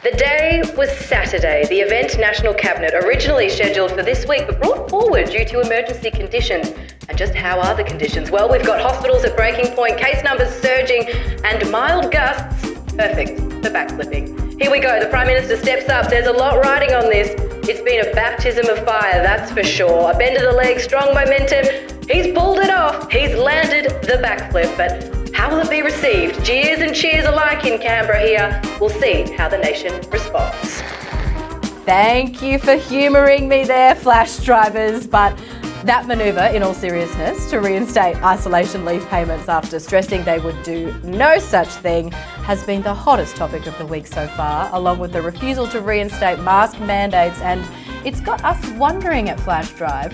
The day was Saturday. The event National Cabinet originally scheduled for this week but brought forward due to emergency conditions. And just how are the conditions? Well, we've got hospitals at breaking point, case numbers surging, and mild gusts. Perfect for backflipping. Here we go. The Prime Minister steps up. There's a lot riding on this. It's been a baptism of fire, that's for sure. A bend of the leg, strong momentum. He's pulled it off. He's landed the backflip. But how will it be received? Jeers and cheers alike in Canberra here. We'll see how the nation responds. Thank you for humouring me there, Flash drivers. But that manoeuvre, in all seriousness, to reinstate isolation leave payments after stressing they would do no such thing, has been the hottest topic of the week so far, along with the refusal to reinstate mask mandates. And it's got us wondering at Flash Drive,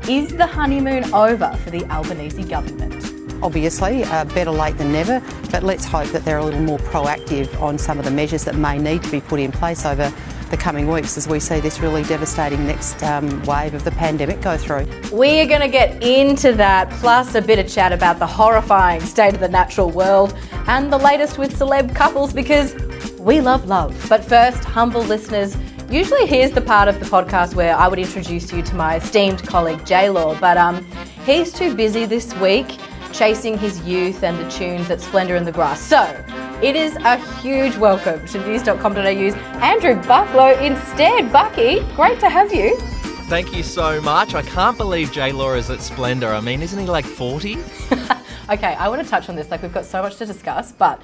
is the honeymoon over for the Albanese government? Obviously, better late than never, but let's hope that they're a little more proactive on some of the measures that may need to be put in place over the coming weeks as we see this really devastating next wave of the pandemic go through. We are going to get into that, plus a bit of chat about the horrifying state of the natural world and the latest with celeb couples, because we love love. But first, humble listeners, usually here's the part of the podcast where I would introduce you to my esteemed colleague J-Law, but he's too busy this week chasing his youth and the tunes at Splendour in the Grass. So it is a huge welcome to news.com.au's Andrew Bucklow instead. Bucky, great to have you. Thank you so much. I can't believe J-Law is at Splendour. I mean, isn't he like 40? Okay, I want to touch on this. Like, we've got so much to discuss, but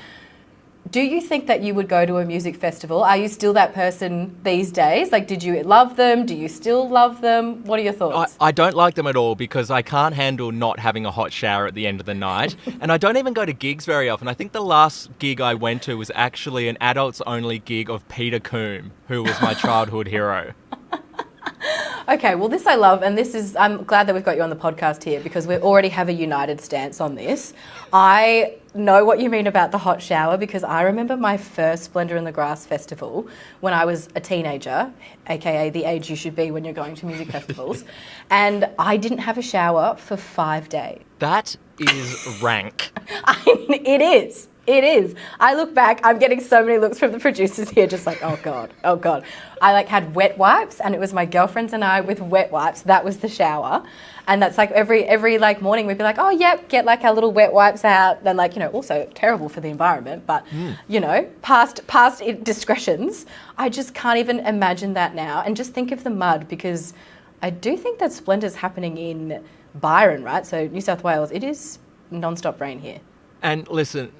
do you think that you would go to a music festival? Are you still that person these days? Like, did you love them? Do you still love them? What are your thoughts? I don't like them at all because I can't handle not having a hot shower at the end of the night. And I don't even go to gigs very often. I think the last gig I went to was actually an adults-only gig of Peter Coombe, who was my childhood hero. Okay, well, this I love, and I'm glad that we've got you on the podcast here because we already have a united stance on this. I know what you mean about the hot shower because I remember my first Splendour in the Grass festival when I was a teenager, aka the age you should be when you're going to music festivals, and I didn't have a shower for 5 days. That is rank. It is. It is. I look back, I'm getting so many looks from the producers here, just like, oh God, oh God. I had wet wipes, and it was my girlfriends and I with wet wipes. That was the shower. And that's like every morning we'd be like, oh yep, get like our little wet wipes out. And also terrible for the environment, but past discretions. I just can't even imagine that now. And just think of the mud, because I do think that Splendour's happening in Byron, right? So New South Wales, it is non-stop rain here. And listen,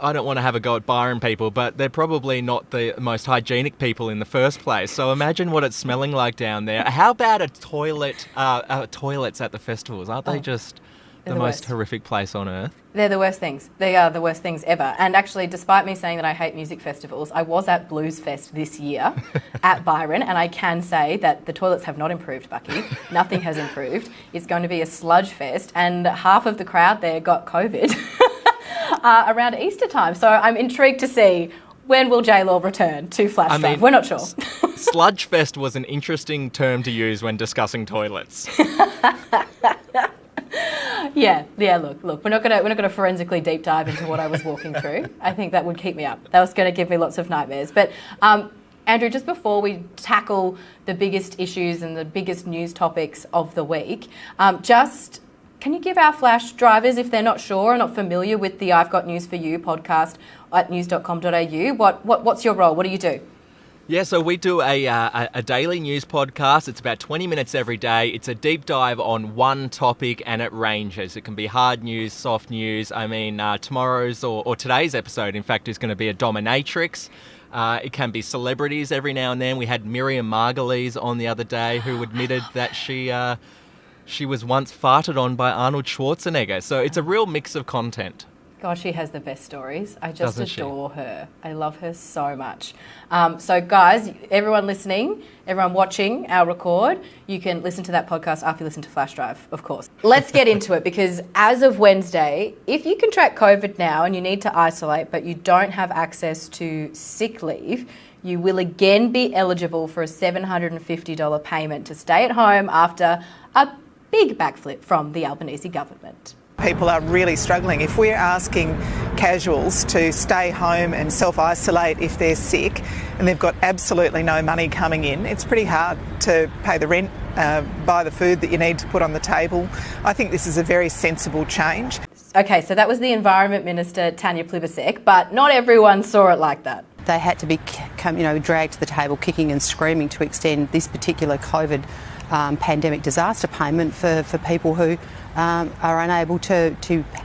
I don't want to have a go at Byron people, but they're probably not the most hygienic people in the first place. So imagine what it's smelling like down there. How bad are toilets at the festivals? Aren't they just the most horrific place on earth? They're the worst things. They are the worst things ever. And actually, despite me saying that I hate music festivals, I was at Blues Fest this year at Byron, and I can say that the toilets have not improved, Bucky. Nothing has improved. It's going to be a sludge fest, and half of the crowd there got COVID. Around Easter time. So I'm intrigued to see when will J-Law return to Flash Drive. We're not sure. Sludge Fest was an interesting term to use when discussing toilets. Yeah. Look. We're not gonna forensically deep dive into what I was walking through. I think that would keep me up. That was going to give me lots of nightmares. But Andrew, just before we tackle the biggest issues and the biggest news topics of the week, can you give our Flash drivers, if they're not sure or not familiar with the I've Got News For You podcast at news.com.au, what's your role? What do you do? Yeah, so we do a daily news podcast. It's about 20 minutes every day. It's a deep dive on one topic, and it ranges. It can be hard news, soft news. I mean, tomorrow's or today's episode, in fact, is going to be a dominatrix. It can be celebrities every now and then. We had Miriam Margolyes on the other day, who admitted that she was once farted on by Arnold Schwarzenegger. So it's a real mix of content. God, she has the best stories. I just adore her. I love her so much. So guys, everyone listening, everyone watching our record, you can listen to that podcast after you listen to Flash Drive, of course. Let's get into it, because as of Wednesday, if you contract COVID now and you need to isolate but you don't have access to sick leave, you will again be eligible for a $750 payment to stay at home after a big backflip from the Albanese government. People are really struggling. If we're asking casuals to stay home and self-isolate if they're sick and they've got absolutely no money coming in, it's pretty hard to pay the rent, buy the food that you need to put on the table. I think this is a very sensible change. Okay, so that was the Environment Minister, Tanya Plibersek, but not everyone saw it like that. They had to be dragged to the table kicking and screaming to extend this particular COVID pandemic disaster payment for people who are unable to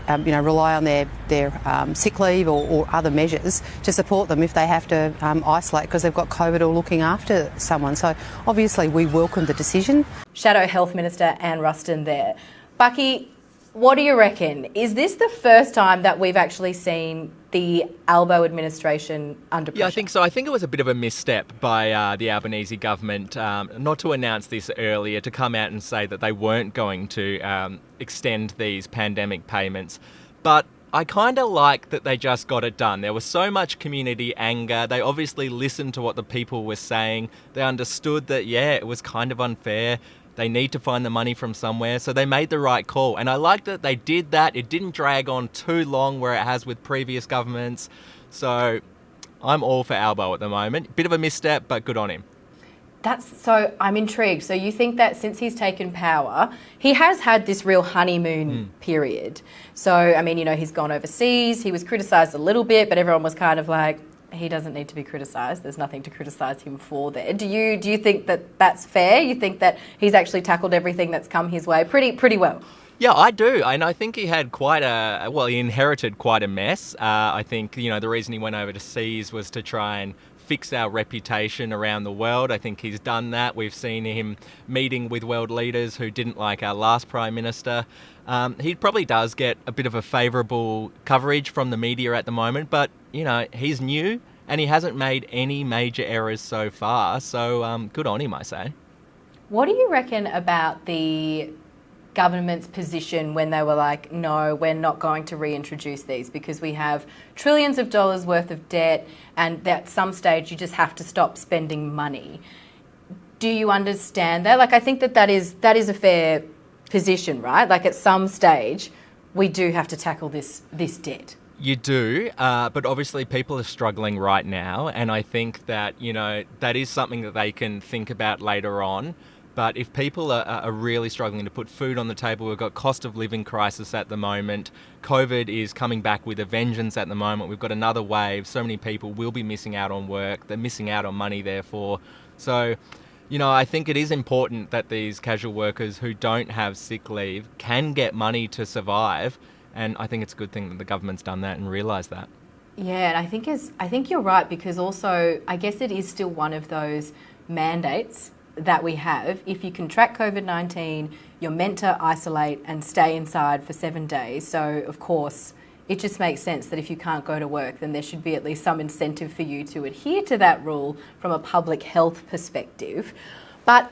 rely on their sick leave or other measures to support them if they have to isolate because they've got COVID or looking after someone. So obviously we welcome the decision. Shadow Health Minister Anne Ruston there. Bucky, what do you reckon? Is this the first time that we've actually seen the Albo administration under pressure? Yeah, I think so. I think it was a bit of a misstep by the Albanese government not to announce this earlier, to come out and say that they weren't going to extend these pandemic payments. But I kind of like that they just got it done. There was so much community anger. They obviously listened to what the people were saying. They understood that, yeah, it was kind of unfair. They need to find the money from somewhere, so they made the right call. And I like that they did that. It didn't drag on too long where it has with previous governments. So I'm all for Albo at the moment. Bit of a misstep, but good on him. So I'm intrigued. So you think that since he's taken power, he has had this real honeymoon period. So, I mean, he's gone overseas. He was criticised a little bit, but everyone was kind of like, he doesn't need to be criticised. There's nothing to criticise him for there. Do you think that that's fair? You think that he's actually tackled everything that's come his way pretty well? Yeah, I do. And I think he had he inherited quite a mess. I think, the reason he went overseas was to try and fix our reputation around the world. I think he's done that. We've seen him meeting with world leaders who didn't like our last Prime Minister. He probably does get a bit of a favourable coverage from the media at the moment, but, he's new and he hasn't made any major errors so far. So good on him, I say. What do you reckon about the government's position when they were like, no, we're not going to reintroduce these because we have trillions of dollars worth of debt and at some stage you just have to stop spending money? Do you understand that? I think that is a fair position, right? At some stage, we do have to tackle this debt. You do, but obviously people are struggling right now, and I think that, that is something that they can think about later on. But if people are really struggling to put food on the table, we've got cost of living crisis at the moment. COVID is coming back with a vengeance at the moment. We've got another wave. So many people will be missing out on work. They're missing out on money, therefore. So, I think it is important that these casual workers who don't have sick leave can get money to survive. And I think it's a good thing that the government's done that and realised that. Yeah, and I think you're right, because also I guess it is still one of those mandates that we have. If you contract COVID-19, you're meant to isolate and stay inside for 7 days. So, of course, it just makes sense that if you can't go to work, then there should be at least some incentive for you to adhere to that rule from a public health perspective. But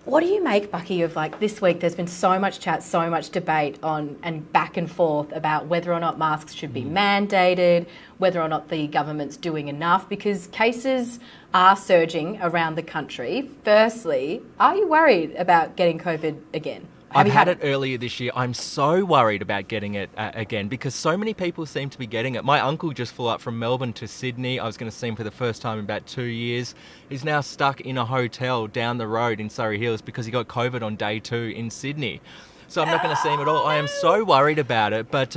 what do you make, Bucky, of this week there's been so much chat, so much debate on and back and forth about whether or not masks should be mandated, whether or not the government's doing enough, because cases are surging around the country. Firstly, are you worried about getting COVID again? I've had it earlier this year. I'm so worried about getting it again because so many people seem to be getting it. My uncle just flew up from Melbourne to Sydney. I was going to see him for the first time in about 2 years. He's now stuck in a hotel down the road in Surrey Hills because he got COVID on day 2 in Sydney. So I'm not going to see him at all. I am so worried about it. But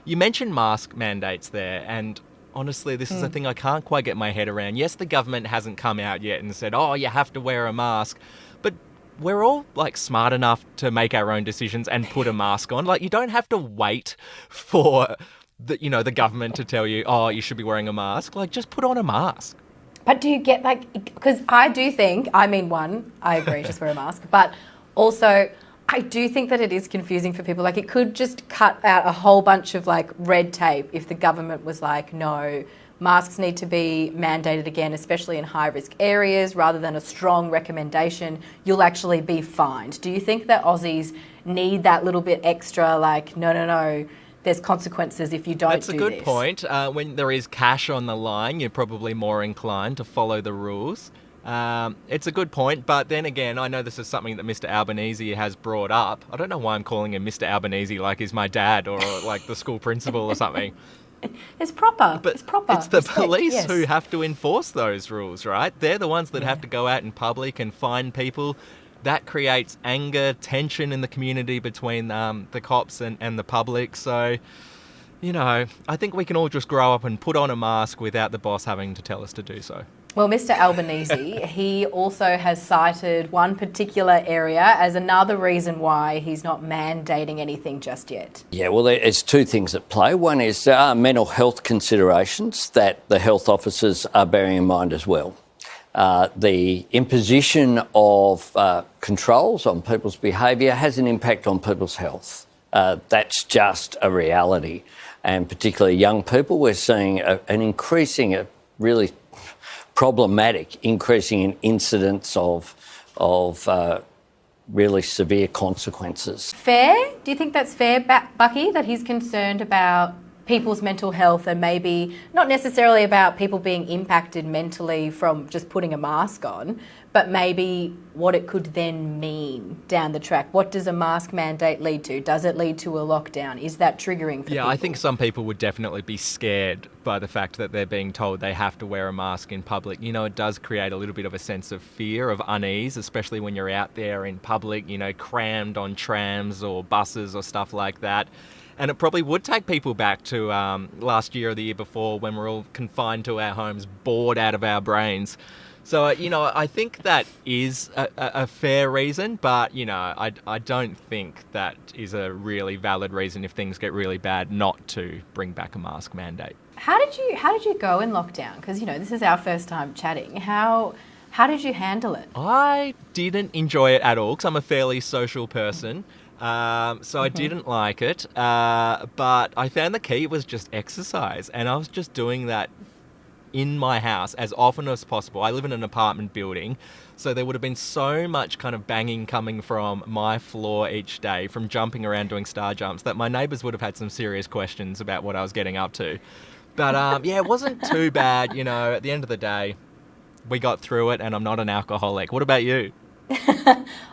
you mentioned mask mandates there, and honestly, this is a thing I can't quite get my head around. Yes, the government hasn't come out yet and said, oh, you have to wear a mask. But we're all smart enough to make our own decisions and put a mask on. You don't have to wait for the government to tell you, oh, you should be wearing a mask. Just put on a mask. But do you get because I do think, I agree, just wear a mask, but also I do think that it is confusing for people. It could just cut out a whole bunch of red tape if the government was no, masks need to be mandated again, especially in high-risk areas, rather than a strong recommendation. You'll actually be fined. Do you think that Aussies need that little bit extra, no, there's consequences if you don't do this? That's a good point. When there is cash on the line, you're probably more inclined to follow the rules. It's a good point, but then again, I know this is something that Mr. Albanese has brought up. I don't know why I'm calling him Mr. Albanese like he's my dad or like the school principal or something. It's proper. But it's proper. it's the Respect, police yes. who have to enforce those rules, right? They're the ones that have to go out in public and find people. That creates anger, tension in the community between the cops and the public. So, you know, I think we can all just grow up and put on a mask without the boss having to tell us to do so. Well, Mr. Albanese, he also has cited one particular area as another reason why he's not mandating anything just yet. Yeah, well, there's two things at play. One is there are mental health considerations that the health officers are bearing in mind as well. The imposition of controls on people's behaviour has an impact on people's health. That's just a reality. And particularly young people, we're seeing an increasing, really problematic increasing in incidents of really severe consequences. Fair? Do you think that's fair, Bucky, that he's concerned about people's mental health and maybe not necessarily about people being impacted mentally from just putting a mask on, but maybe what it could then mean down the track? What does a mask mandate lead to? Does it lead to a lockdown? Is that triggering for people? Yeah, I think some people would definitely be scared by the fact that they're being told they have to wear a mask in public. You know, it does create a little bit of a sense of fear, of unease, especially when you're out there in public, you know, crammed on trams or buses or stuff like that. And it probably would take people back to last year or the year before when we're all confined to our homes, bored out of our brains. So, you know, I think that is a fair reason, but, you know, I don't think that is a really valid reason if things get really bad not to bring back a mask mandate. How did you go in lockdown? Because, you know, this is our first time chatting. How did you handle it? I didn't enjoy it at all because I'm a fairly social person. So I didn't like it, but I found the key was just exercise, and I was just doing that in my house as often as possible. I live in an apartment building, so there would have been so much kind of banging coming from my floor each day from jumping around doing star jumps that my neighbours would have had some serious questions about what I was getting up to. But yeah, it wasn't too bad, you know. At the end of the day, we got through it, and I'm not an alcoholic. What about you?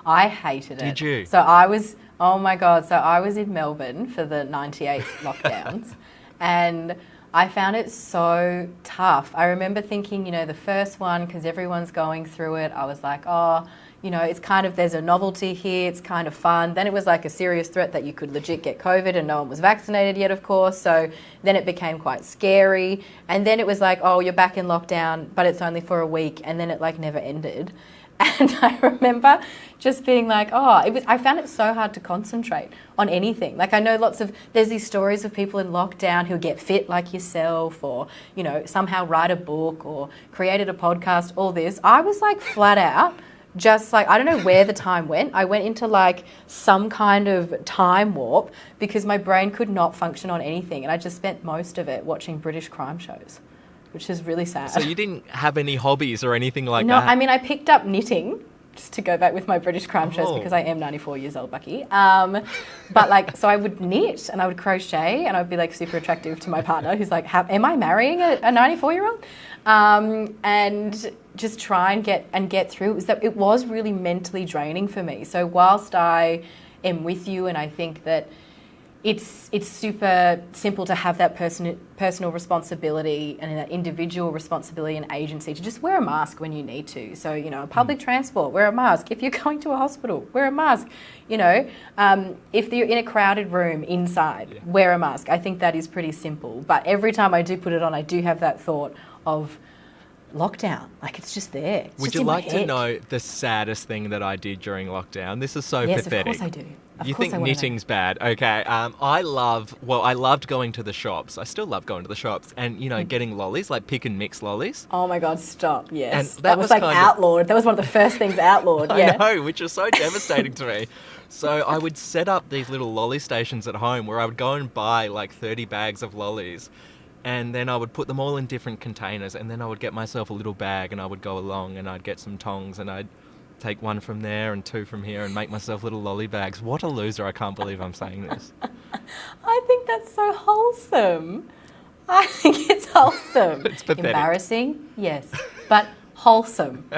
I hated it. Did you? So I was, oh my God, so I was in Melbourne for the 98 lockdowns and I found it so tough. I remember thinking, you know, the first one, because everyone's going through it, I was like, oh, you know, it's kind of, there's a novelty here, it's kind of fun. Then it was like a serious threat that you could legit get COVID and no one was vaccinated yet, of course. So then it became quite scary. And then it was like, oh, you're back in lockdown, but it's only for a week. And then it like never ended. And I remember just being like, I found it so hard to concentrate on anything. Like I know there's these stories of people in lockdown who get fit like yourself or, you know, somehow write a book or created a podcast, all this. I was like flat out, just like, I don't know where the time went. I went into like some kind of time warp because my brain could not function on anything. And I just spent most of it watching British crime shows, which is really sad. So you didn't have any hobbies or anything like no, that? No, I mean, I picked up knitting, just to go back with my British crime shows because I am 94 years old, Bucky. But like, so I would knit and I would crochet and I'd be like super attractive to my partner who's like, am I marrying a 94-year-old? And just try and get through. It was really mentally draining for me. So whilst I am with you and I think that it's super simple to have that personal responsibility and that individual responsibility and agency to just wear a mask when you need to. So, you know, public transport, wear a mask. If you're going to a hospital, wear a mask. You know, if you're in a crowded room inside, wear a mask. I think that is pretty simple. But every time I do put it on, I do have that thought of lockdown. Like it's just there. It's Would just you in my like to head. know the saddest thing that I did during lockdown? This is so Yes, pathetic. of course I do. Of You course think I wanna know. knitting's bad? Okay. I loved going to the shops. I still love going to the shops and, you know, getting lollies, like pick and mix lollies. Oh my God, stop. Yes. And that was like kind of- outlawed. That was one of the first things outlawed. Yeah. I know, which is so devastating to me. So I would set up these little lolly stations at home where I would go and buy like 30 bags of lollies. And then I would put them all in different containers and then I would get myself a little bag and I would go along and I'd get some tongs and I'd take one from there and two from here and make myself little lolly bags. What a loser. I can't believe I'm saying this. I think that's so wholesome. I think it's wholesome. It's pathetic. Embarrassing, yes. But wholesome.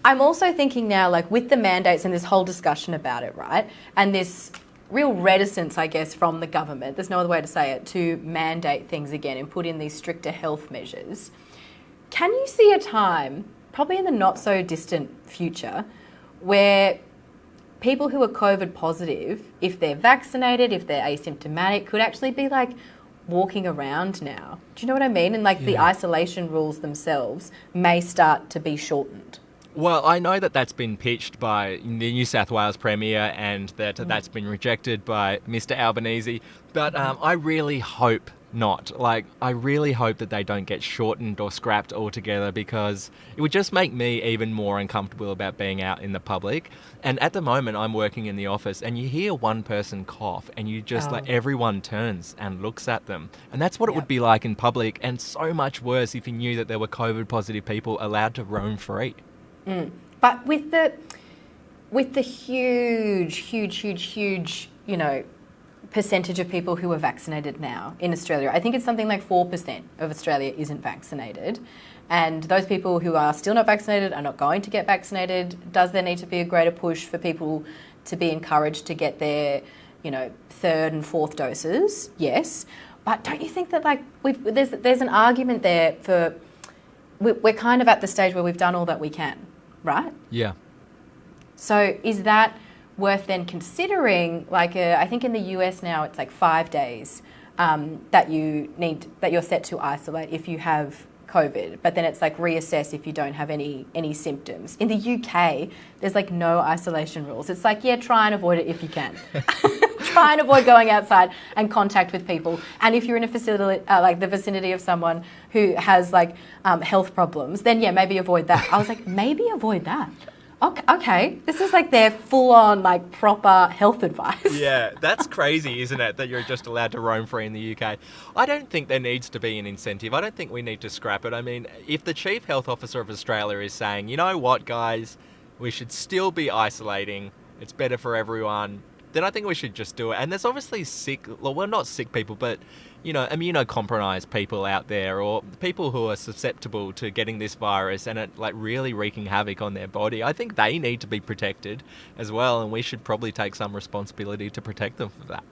I'm also thinking now, like with the mandates and this whole discussion about it, right? And this real reticence, I guess, from the government, there's no other way to say it, to mandate things again and put in these stricter health measures. Can you see a time, probably in the not so distant future, where people who are COVID positive, if they're vaccinated, if they're asymptomatic, could actually be like walking around now? Do you know what I mean? And like the isolation rules themselves may start to be shortened. Well, I know that that's been pitched by the New South Wales Premier and that's been rejected by Mr. Albanese, but I really hope not. Like, I really hope that they don't get shortened or scrapped altogether, because it would just make me even more uncomfortable about being out in the public. And at the moment, I'm working in the office and you hear one person cough and you just like everyone turns and looks at them. And that's what it would be like in public, and so much worse if you knew that there were COVID positive people allowed to roam free. But with the huge, you know, percentage of people who are vaccinated now in Australia, I think it's something like 4% of Australia isn't vaccinated. And those people who are still not vaccinated are not going to get vaccinated. Does there need to be a greater push for people to be encouraged to get their, you know, third and fourth doses? Yes. But don't you think that like there's an argument there for we're kind of at the stage where we've done all that we can, right? Yeah. So is that worth then considering? Like, I think in the US now it's like 5 days that you're set to isolate if you have COVID, but then it's like reassess if you don't have any symptoms. In the UK, there's like no isolation rules. It's like, yeah, try and avoid it if you can. Try and avoid going outside and contact with people. And if you're in a facility, like the vicinity of someone who has like health problems, then yeah, maybe avoid that. I was like, maybe avoid that. Okay, this is like their full-on, like, proper health advice. Yeah, that's crazy, isn't it, that you're just allowed to roam free in the UK? I don't think there needs to be an incentive. I don't think we need to scrap it. I mean, if the Chief Health Officer of Australia is saying, you know what, guys, we should still be isolating, it's better for everyone, then I think we should just do it. And there's obviously not sick people, but, you know, immunocompromised people out there, or people who are susceptible to getting this virus and it like really wreaking havoc on their body. I think they need to be protected as well, and we should probably take some responsibility to protect them for that.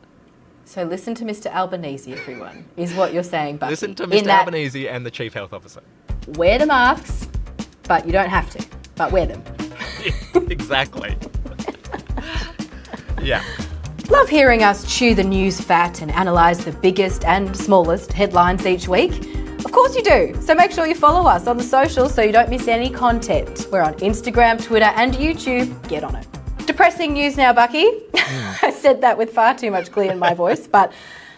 So listen to Mr. Albanese, everyone, is what you're saying, Bucky. Listen to Mr. Albanese and the Chief Health Officer. Wear the masks, but you don't have to, but wear them. Exactly. Yeah. Love hearing us chew the news fat and analyse the biggest and smallest headlines each week. Of course you do. So make sure you follow us on the socials so you don't miss any content. We're on Instagram, Twitter and YouTube. Get on it. Depressing news now, Bucky. I said that with far too much glee in my voice, but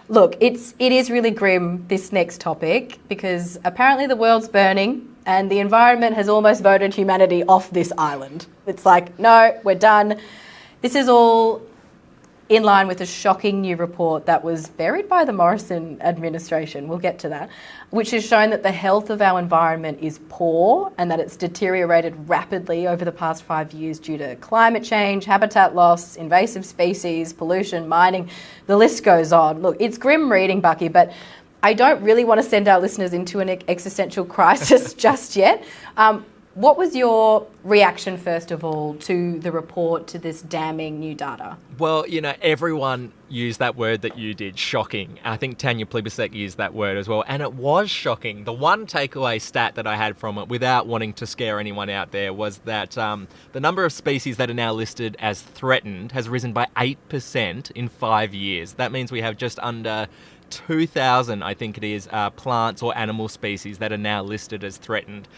look, it is really grim, this next topic, because apparently the world's burning and the environment has almost voted humanity off this island. It's like, no, we're done. This is all in line with a shocking new report that was buried by the Morrison administration, we'll get to that, which has shown that the health of our environment is poor and that it's deteriorated rapidly over the past 5 years due to climate change, habitat loss, invasive species, pollution, mining, the list goes on. Look, it's grim reading, Bucky, but I don't really want to send our listeners into an existential crisis just yet. What was your reaction, first of all, to the report, to this damning new data? Well, you know, everyone used that word that you did, shocking. I think Tanya Plibersek used that word as well, and it was shocking. The one takeaway stat that I had from it, without wanting to scare anyone out there, was that the number of species that are now listed as threatened has risen by 8% in 5 years. That means we have just under 2,000, I think it is, plants or animal species that are now listed as threatened.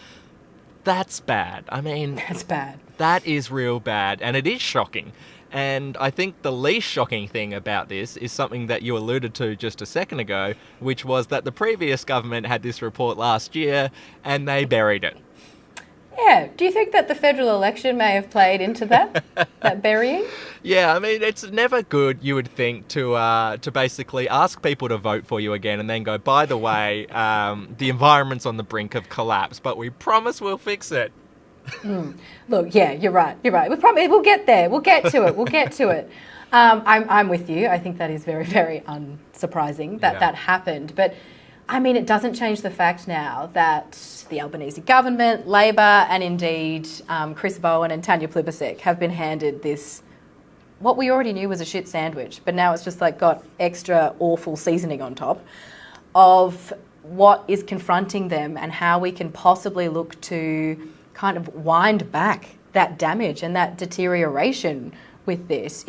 That's bad. I mean... That's bad. That is real bad, and it is shocking. And I think the least shocking thing about this is something that you alluded to just a second ago, which was that the previous government had this report last year, and they buried it. Yeah. Do you think that the federal election may have played into that, that burying? Yeah, I mean, it's never good, you would think, to basically ask people to vote for you again and then go, by the way, the environment's on the brink of collapse, but we promise we'll fix it. Look, yeah, you're right. We'll get there. We'll get to it. I'm with you. I think that is very, very unsurprising that that happened. But I mean, it doesn't change the fact now that the Albanese government, Labor, and indeed Chris Bowen and Tanya Plibersek have been handed this, what we already knew was a shit sandwich, but now it's just like got extra awful seasoning on top of what is confronting them and how we can possibly look to kind of wind back that damage and that deterioration with this.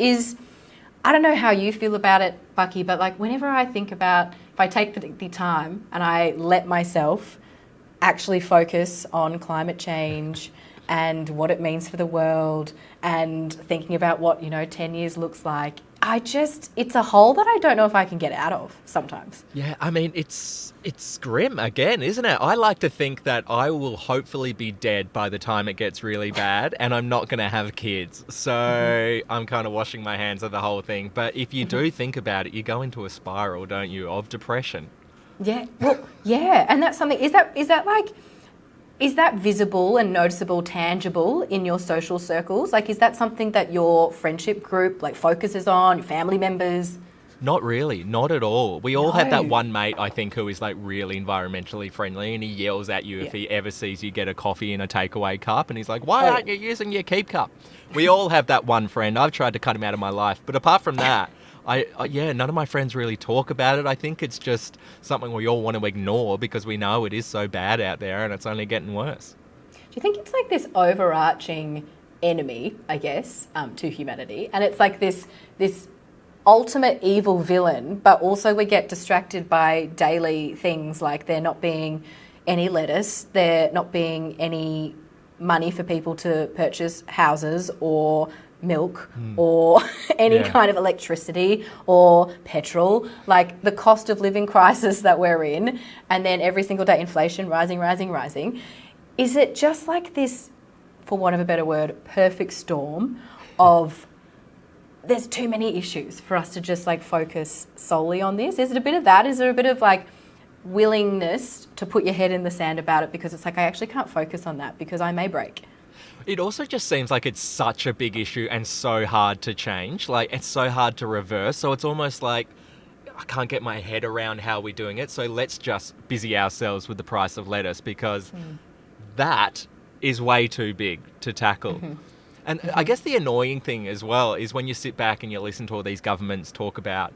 I don't know how you feel about it, Bucky, but like whenever I think about, if I take the time and I let myself actually focus on climate change and what it means for the world and thinking about what, 10 years looks like, it's a hole that I don't know if I can get out of sometimes. Yeah, I mean, it's grim again, isn't it? I like to think that I will hopefully be dead by the time it gets really bad and I'm not going to have kids. So I'm kind of washing my hands of the whole thing. But if you do think about it, you go into a spiral, don't you, of depression. Yeah, well, yeah, and that's something, is that visible and noticeable, tangible in your social circles? Like, is that something that your friendship group focuses on, your family members? Not really, not at all. We all have that one mate, I think, who is really environmentally friendly, and he yells at you if he ever sees you get a coffee in a takeaway cup, and he's like, why aren't you using your keep cup? We all have that one friend. I've tried to cut him out of my life, but apart from that, none of my friends really talk about it. I think it's just something we all want to ignore because we know it is so bad out there and it's only getting worse. Do you think it's like this overarching enemy, I guess, to humanity? And it's like this ultimate evil villain, but also we get distracted by daily things like there not being any lettuce, there not being any money for people to purchase houses or milk or any kind of electricity or petrol, like the cost of living crisis that we're in, and then every single day inflation rising. Is it just like this, for want of a better word, perfect storm of there's too many issues for us to just focus solely on this? Is it a bit of that? Is there a bit of willingness to put your head in the sand about it because it's I actually can't focus on that because I may break? It also just seems like it's such a big issue and so hard to change. It's so hard to reverse. So it's almost like I can't get my head around how we're doing it. So let's just busy ourselves with the price of lettuce because that is way too big to tackle. And I guess the annoying thing as well is when you sit back and you listen to all these governments talk about,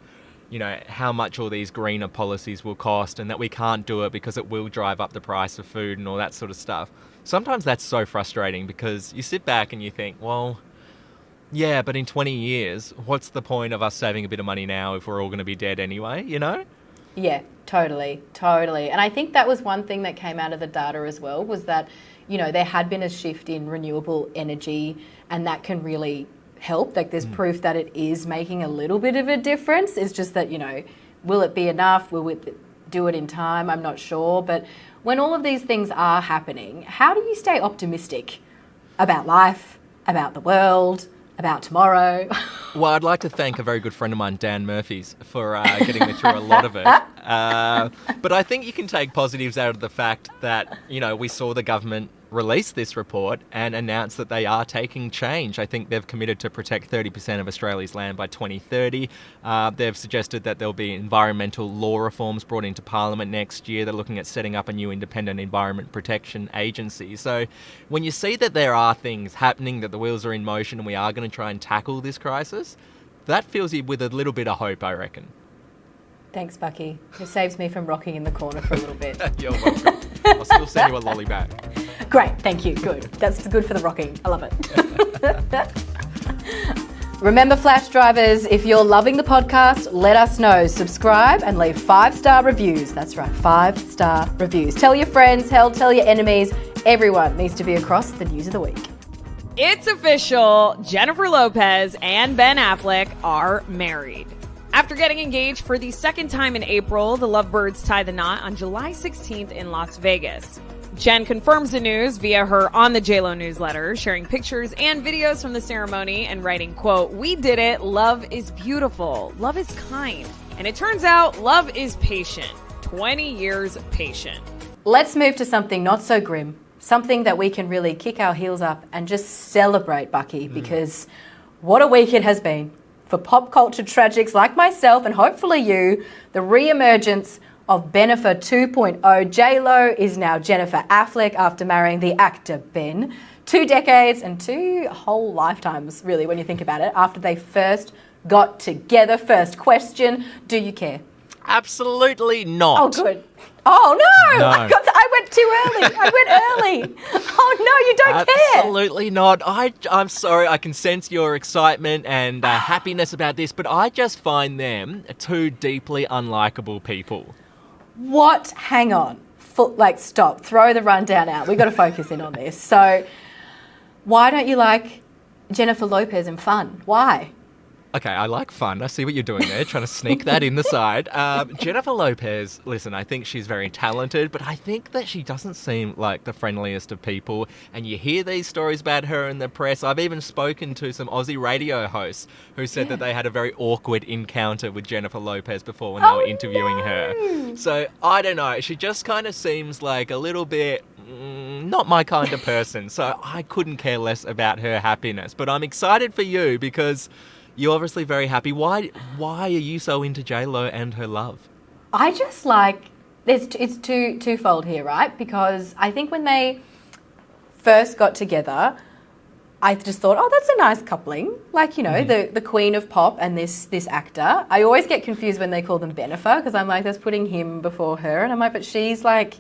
how much all these greener policies will cost and that we can't do it because it will drive up the price of food and all that sort of stuff. Sometimes that's so frustrating because you sit back and you think, well, yeah, but in 20 years, what's the point of us saving a bit of money now if we're all going to be dead anyway, Yeah, totally. And I think that was one thing that came out of the data as well was that, there had been a shift in renewable energy and that can really help. There's proof that it is making a little bit of a difference. It's just that, will it be enough? Will it do it in time? I'm not sure. But when all of these things are happening, how do you stay optimistic about life, about the world, about tomorrow? Well, I'd like to thank a very good friend of mine, Dan Murphy's, for getting me through a lot of it. But I think you can take positives out of the fact that, we saw the government release this report and announce that they are taking change. I think they've committed to protect 30% of Australia's land by 2030. They've suggested that there'll be environmental law reforms brought into Parliament next year. They're looking at setting up a new independent environment protection agency. So when you see that there are things happening, that the wheels are in motion and we are going to try and tackle this crisis, that fills you with a little bit of hope, I reckon. Thanks, Bucky. It saves me from rocking in the corner for a little bit. You're welcome. I'll still send you a lolly back. Great, thank you. Good. That's good for the rocking. I love it. Remember, Flash drivers, if you're loving the podcast, let us know. Subscribe and leave 5-star reviews. That's right, 5-star reviews. Tell your friends, tell your enemies. Everyone needs to be across the news of the week. It's official. Jennifer Lopez and Ben Affleck are married. After getting engaged for the second time in April, the lovebirds tie the knot on July 16th in Las Vegas. Jen confirms the news via her On the JLo newsletter, sharing pictures and videos from the ceremony and writing, quote, "We did it. Love is beautiful. Love is kind. And it turns out love is patient. 20 years patient." Let's move to something not so grim, something that we can really kick our heels up and just celebrate, Bucky, because what a week it has been. For pop culture tragics like myself and hopefully you, the re-emergence of Bennifer 2.0. J-Lo is now Jennifer Affleck after marrying the actor Ben. 2 decades and 2 whole lifetimes, really, when you think about it, after they first got together. First question, do you care? Absolutely not. Oh, good. Oh, no. No. I went too early. I went early. Oh, no, you don't care. Absolutely not. I'm sorry, I can sense your excitement and happiness about this, but I just find them 2 deeply unlikable people. What? Hang on. Stop. Throw the rundown out. We've got to focus in on this. So, why don't you like Jennifer Lopez and fun? Why? Okay, I like fun. I see what you're doing there, trying to sneak that in the side. Jennifer Lopez, listen, I think she's very talented, but I think that she doesn't seem like the friendliest of people. And you hear these stories about her in the press. I've even spoken to some Aussie radio hosts who said that they had a very awkward encounter with Jennifer Lopez before when they were interviewing her. So, I don't know. She just kind of seems like a little bit... not my kind of person. So, I couldn't care less about her happiness. But I'm excited for you because... you're obviously very happy. Why are you so into J-Lo and her love? I just like... it's twofold here, right? Because I think when they first got together, I just thought, oh, that's a nice coupling. Like, you know, the queen of pop and this actor. I always get confused when they call them Bennifer because I'm like, that's putting him before her. And I'm like, but she's like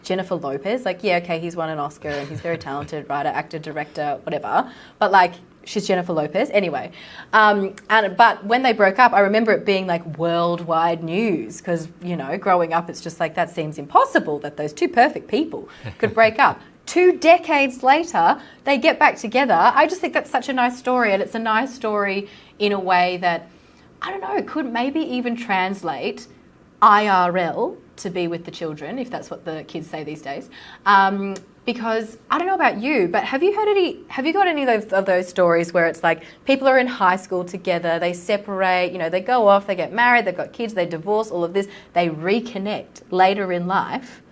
Jennifer Lopez. Like, yeah, okay, he's won an Oscar and he's very talented, writer, actor, director, whatever. But like... she's Jennifer Lopez. Anyway, but when they broke up, I remember it being like worldwide news because, you know, growing up, it's just like that seems impossible that those 2 perfect people could break up. 2 decades later, they get back together. I just think that's such a nice story, and it's a nice story in a way that, I don't know, could maybe even translate IRL to be with the children, if that's what the kids say these days. Because I don't know about you, but have you got any of those stories where it's like people are in high school together, they separate, you know, they go off, they get married, they've got kids, they divorce, all of this, they reconnect later in life,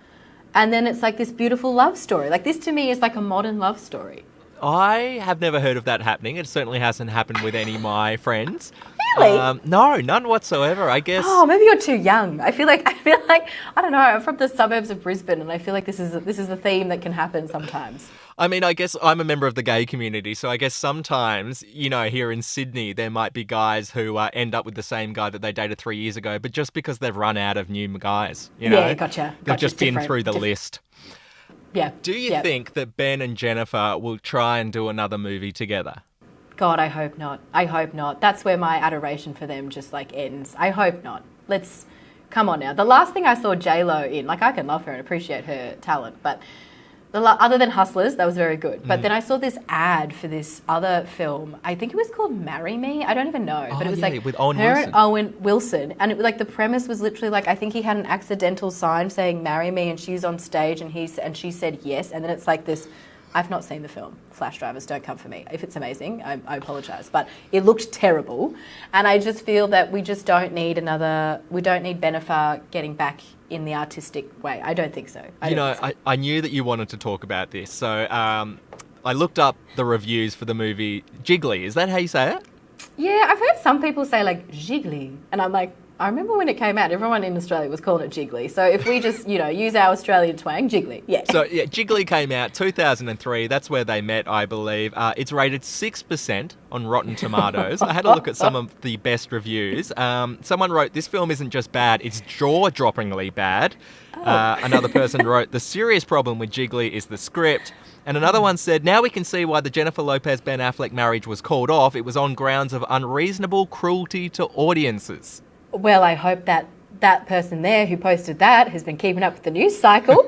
and then it's like this beautiful love story. Like this to me is like a modern love story. I have never heard of that happening. It certainly hasn't happened with any of my friends. Really? No, none whatsoever, I guess. Oh, maybe you're too young. I feel like I don't know. I'm from the suburbs of Brisbane, and I feel like this is a theme that can happen sometimes. I mean, I guess I'm a member of the gay community, so I guess sometimes, you know, here in Sydney, there might be guys who end up with the same guy that they dated 3 years ago, but just because they've run out of new guys, you know? Yeah, gotcha. They've just been through the list. Yeah. Do you think that Ben and Jennifer will try and do another movie together? God, I hope not. I hope not. That's where my adoration for them just like ends. I hope not. Let's come on now. The last thing I saw J-Lo in, like I can love her and appreciate her talent, but other than Hustlers, that was very good. But then I saw this ad for this other film. I think it was called Marry Me. I don't even know. But it was like with Owen her Wilson. and Owen Wilson. And it was like the premise was literally like, I think he had an accidental sign saying marry me, and she's on stage and she said yes. And then it's like this, I've not seen the film. Flash drivers, don't come for me. If it's amazing, I apologise. But it looked terrible. And I just feel that we just don't need Bennifer getting back in the artistic way. I don't think so. I knew that you wanted to talk about this. So I looked up the reviews for the movie Jiggly. Is that how you say it? Yeah, I've heard some people say like Jiggly. And I'm like, I remember when it came out, everyone in Australia was calling it Jiggly. So if we just, use our Australian twang, Jiggly, yeah. So, yeah, Jiggly came out 2003. That's where they met, I believe. It's rated 6% on Rotten Tomatoes. I had a look at some of the best reviews. Someone wrote, this film isn't just bad, it's jaw-droppingly bad. Another person wrote, the serious problem with Jiggly is the script. And another one said, now we can see why the Jennifer Lopez-Ben Affleck marriage was called off. It was on grounds of unreasonable cruelty to audiences. Well, I hope that person there who posted that has been keeping up with the news cycle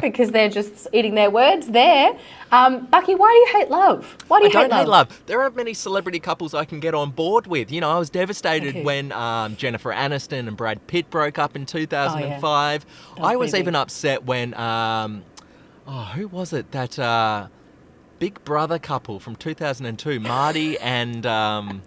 because they're just eating their words there. Bucky, why do you hate love? Why do you hate love? There aren't many celebrity couples I can get on board with. I was devastated when Jennifer Aniston and Brad Pitt broke up in 2005. Oh, yeah. I was even upset when, who was it? That Big Brother couple from 2002, Marty and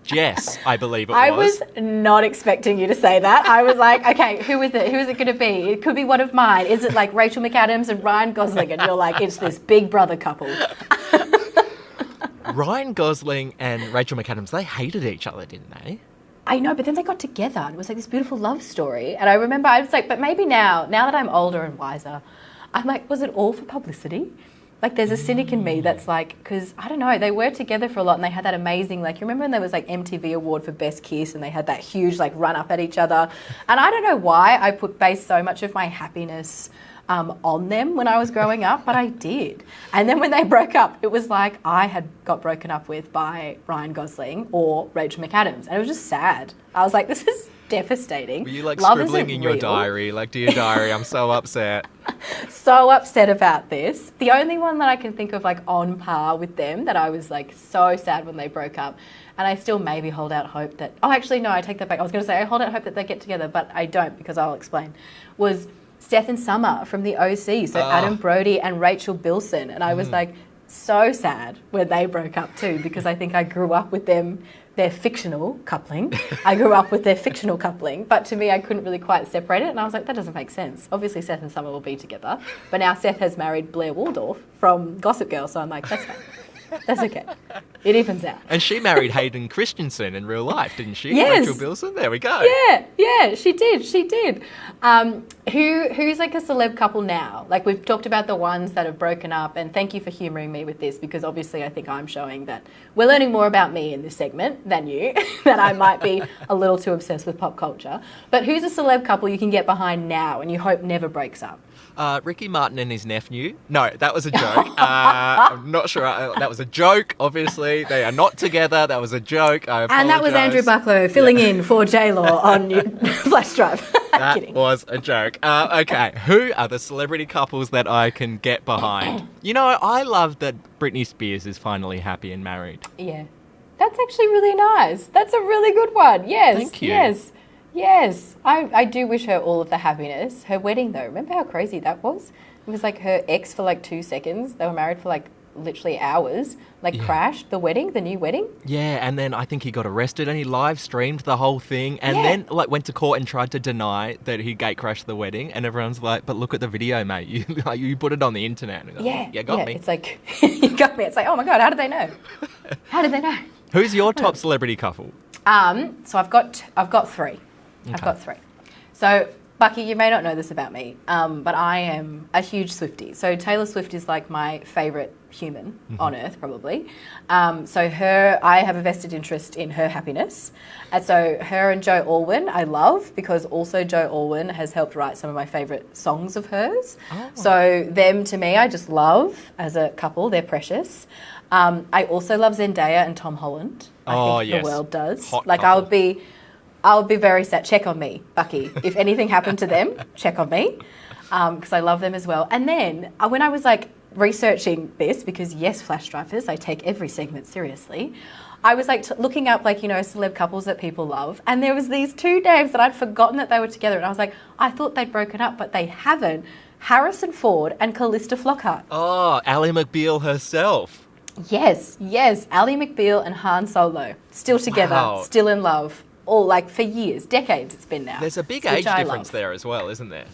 Jess, I believe it was. I was not expecting you to say that. I was like, okay, who is it? Who is it going to be? It could be one of mine. Is it like Rachel McAdams and Ryan Gosling? And you're like, it's this Big Brother couple. Ryan Gosling and Rachel McAdams, they hated each other, didn't they? I know, but then they got together and it was like this beautiful love story. And I remember I was like, but maybe now that I'm older and wiser, I'm like, was it all for publicity? Like there's a cynic in me that's like, because I don't know, they were together for a lot and they had that amazing, like, you remember when there was like MTV award for best kiss and they had that huge like run up at each other. And I don't know why I based so much of my happiness on them when I was growing up, but I did. And then when they broke up, it was like I had got broken up with by Ryan Gosling or Rachel McAdams. And it was just sad. I was like, this is devastating. Were you like Love scribbling isn't in your real. diary, like, dear diary, I'm so upset? So upset about this. The only one that I can think of like on par with them that I was like so sad when they broke up, and I still maybe hold out hope that, oh actually no, I take that back. I was going to say I hold out hope that they get together, but I don't, because I'll explain, was Seth and Summer from the OC, so Adam Brody and Rachel Bilson, and I was like so sad when they broke up too, because I think I grew up with them, their fictional coupling. I grew up with their fictional coupling, but to me I couldn't really quite separate it, and I was like, that doesn't make sense. Obviously Seth and Summer will be together, but now Seth has married Blair Waldorf from Gossip Girl, so I'm like, that's fine. That's okay. It evens out. And she married Hayden Christensen in real life, didn't she? Yes. Rachel Bilson, there we go. Yeah, she did. Who's like a celeb couple now? Like we've talked about the ones that have broken up, and thank you for humouring me with this, because obviously I think I'm showing that we're learning more about me in this segment than you, that I might be a little too obsessed with pop culture. But who's a celeb couple you can get behind now and you hope never breaks up? Ricky Martin and his nephew. No, that was a joke. I'm not sure. That was a joke, obviously. They are not together. That was a joke. I apologise. And that was Andrew Bucklow filling in for J-Law on Flash Drive. That Kidding. was a joke. Okay, who are the celebrity couples that I can get behind? You know, I love that Britney Spears is finally happy and married. Yeah. That's actually really nice. That's a really good one. Yes. Thank you. Yes. I do wish her all of the happiness. Her wedding, though, remember how crazy that was? It was like her ex for like 2 seconds. They were married for like literally hours. Crashed the wedding, the new wedding. Yeah, and then I think he got arrested and he live streamed the whole thing, and then like went to court and tried to deny that he gate crashed the wedding, and everyone's like, but look at the video, mate. You put it on the internet. And like, you got me. It's like, you got me. It's like, oh my God, how did they know? How did they know? Who's your top celebrity couple? So I've got three. Okay. I've got three. So, Bucky, you may not know this about me, but I am a huge Swiftie. So Taylor Swift is like my favourite human on earth, probably. I have a vested interest in her happiness. And so her and Joe Alwyn I love, because also Joe Alwyn has helped write some of my favourite songs of hers. Oh. So them, to me, I just love as a couple. They're precious. I also love Zendaya and Tom Holland. I think the world does. Hot like couple. I would be very sad. Check on me, Bucky. If anything happened to them, check on me, because I love them as well. And then when I was like researching this, because yes, Flash Drivers, I take every segment seriously, I was like looking up like, celeb couples that people love, and there was these two names that I'd forgotten that they were together, and I was like, I thought they'd broken up, but they haven't. Harrison Ford and Callista Flockhart. Oh, Ally McBeal herself. Yes, Ally McBeal and Han Solo, still together, still in love. All like for years, decades it's been now. There's a big age difference there as well, isn't there?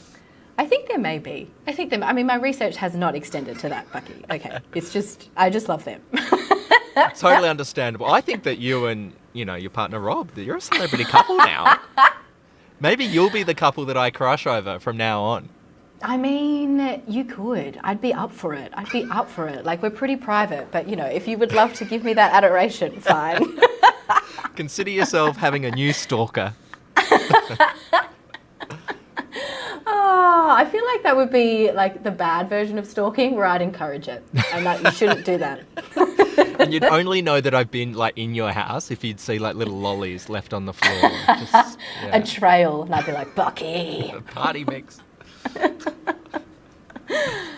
I think there may be. I mean, my research has not extended to that, Bucky. Okay, it's just, I just love them. Totally understandable. I think that you and, your partner Rob, you're a celebrity couple now. Maybe you'll be the couple that I crush over from now on. I mean, you could. I'd be up for it. Like, we're pretty private, but, if you would love to give me that adoration, fine. Consider yourself having a new stalker. I feel like that would be like the bad version of stalking, where I'd encourage it, and that you shouldn't do that. And you'd only know that I've been like in your house if you'd see like little lollies left on the floor. A trail, and I'd be like, Bucky. A party mix.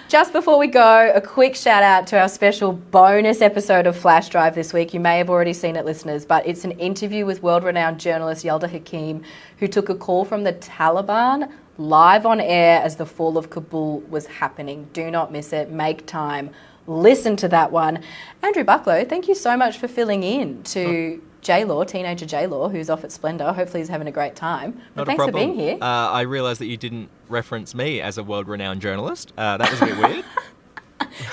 Just before we go, a quick shout out to our special bonus episode of Flash Drive this week. You may have already seen it, listeners, but it's an interview with world-renowned journalist Yalda Hakim, who took a call from the Taliban live on air as the fall of Kabul was happening. Do not miss it. Make time. Listen to that one. Andrew Bucklow, thank you so much for filling in to J-Law, teenager J-Law, who's off at Splendour. Hopefully he's having a great time. But thanks for being here. I realised that you didn't reference me as a world-renowned journalist. That was a bit weird.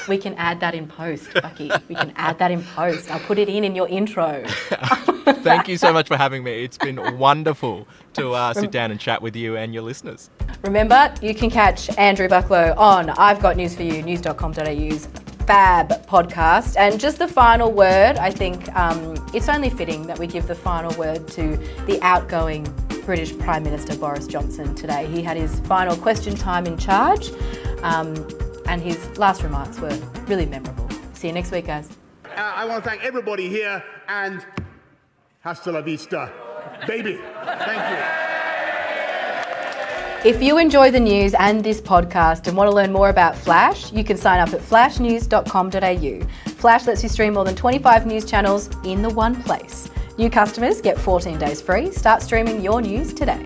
We can add that in post, Bucky. We can add that in post. I'll put it in your intro. Thank you so much for having me. It's been wonderful to sit down and chat with you and your listeners. Remember, you can catch Andrew Bucklow on I've Got News For You, news.com.au's Fab podcast. And just the final word, I think it's only fitting that we give the final word to the outgoing British Prime Minister Boris Johnson today. He had his final question time in charge, and his last remarks were really memorable. See you next week, guys. I want to thank everybody here, and hasta la vista, baby. Thank you. If you enjoy the news and this podcast and want to learn more about Flash, you can sign up at flashnews.com.au. Flash lets you stream more than 25 news channels in the one place. New customers get 14 days free. Start streaming your news today.